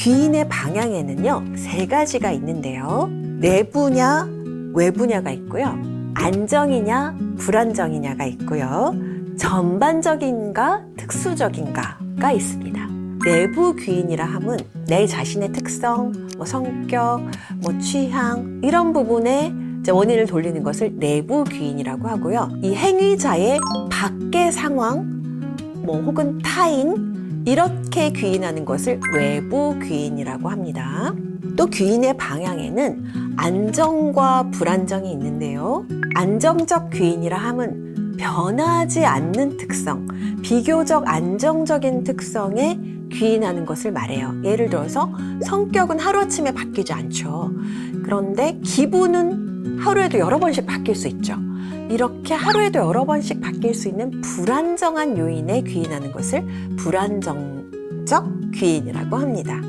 귀인의 방향에는요, 세 가지가 있는데요. 내부냐, 외부냐가 있고요. 안정이냐, 불안정이냐가 있고요. 전반적인가, 특수적인가가 있습니다. 내부 귀인이라 함은 내 자신의 특성, 성격, 취향 이런 부분에 원인을 돌리는 것을 내부 귀인이라고 하고요. 이 행위자의 밖의 상황, 혹은 타인 이렇게 귀인하는 것을 외부 귀인이라고 합니다. 또 귀인의 방향에는 안정과 불안정이 있는데요. 안정적 귀인이라 함은 변하지 않는 특성, 비교적 안정적인 특성에 귀인하는 것을 말해요. 예를 들어서 성격은 하루아침에 바뀌지 않죠. 그런데 기분은 하루에도 여러 번씩 바뀔 수 있죠. 이렇게 하루에도 여러 번씩 바뀔 수 있는 불안정한 요인에 귀인하는 것을 불안정적 귀인이라고 합니다.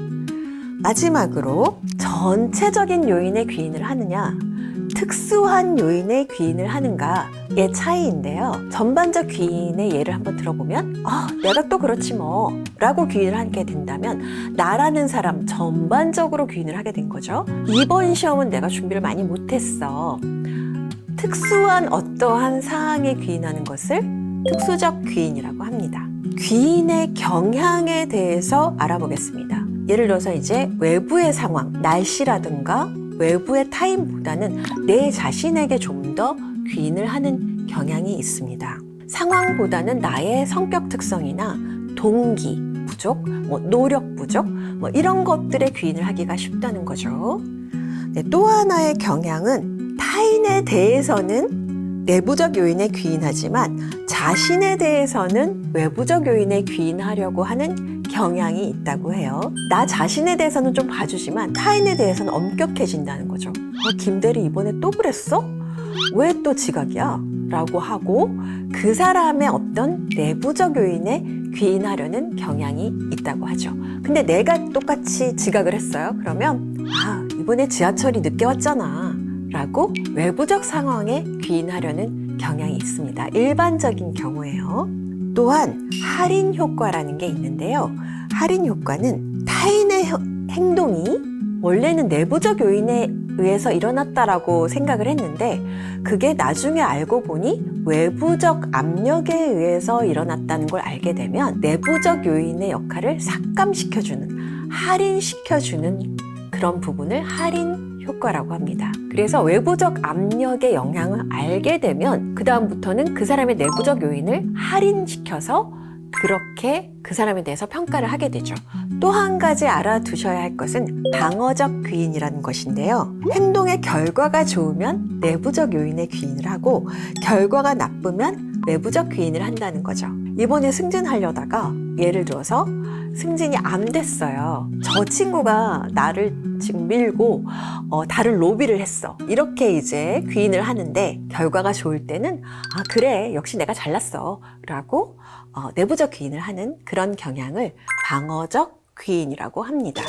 마지막으로 전체적인 요인에 귀인을 하느냐, 특수한 요인에 귀인을 하는가의 차이인데요. 전반적 귀인의 예를 한번 들어보면 내가 또 그렇지 뭐 라고 귀인을 하게 된다면 나라는 사람 전반적으로 귀인을 하게 된 거죠. 이번 시험은 내가 준비를 많이 못했어. 특수한 어떠한 사항에 귀인하는 것을 특수적 귀인이라고 합니다. 귀인의 경향에 대해서 알아보겠습니다. 예를 들어서 이제 외부의 상황, 날씨라든가 외부의 타인보다는 내 자신에게 좀 더 귀인을 하는 경향이 있습니다. 상황보다는 나의 성격 특성이나 동기 부족, 노력 부족, 이런 것들에 귀인을 하기가 쉽다는 거죠. 네, 또 하나의 경향은 타인에 대해서는 내부적 요인에 귀인하지만 자신에 대해서는 외부적 요인에 귀인하려고 하는 경향이 있다고 해요. 나 자신에 대해서는 좀 봐주지만 타인에 대해서는 엄격해진다는 거죠. 김대리 이번에 또 그랬어? 왜 또 지각이야? 라고 하고 그 사람의 어떤 내부적 요인에 귀인하려는 경향이 있다고 하죠. 근데 내가 똑같이 지각을 했어요. 그러면 이번에 지하철이 늦게 왔잖아 라고 외부적 상황에 귀인하려는 경향이 있습니다. 일반적인 경우에요. 또한 할인 효과라는 게 있는데요. 할인 효과는 타인의 행동이 원래는 내부적 요인에 의해서 일어났다라고 생각을 했는데 그게 나중에 알고 보니 외부적 압력에 의해서 일어났다는 걸 알게 되면 내부적 요인의 역할을 삭감시켜주는, 할인시켜주는 그런 부분을 할인 효과라고 합니다. 그래서 외부적 압력의 영향을 알게 되면 그 다음부터는 그 사람의 내부적 요인을 할인시켜서 그렇게 그 사람에 대해서 평가를 하게 되죠. 또 한 가지 알아두셔야 할 것은 방어적 귀인이라는 것인데요. 행동의 결과가 좋으면 내부적 요인에 귀인을 하고 결과가 나쁘면 외부적 귀인을 한다는 거죠. 이번에 승진하려다가 예를 들어서 승진이 안 됐어요. 저 친구가 나를 지금 밀고 다른 로비를 했어. 이렇게 이제 귀인을 하는데 결과가 좋을 때는 그래 역시 내가 잘났어 라고 내부적 귀인을 하는 그런 경향을 방어적 귀인이라고 합니다.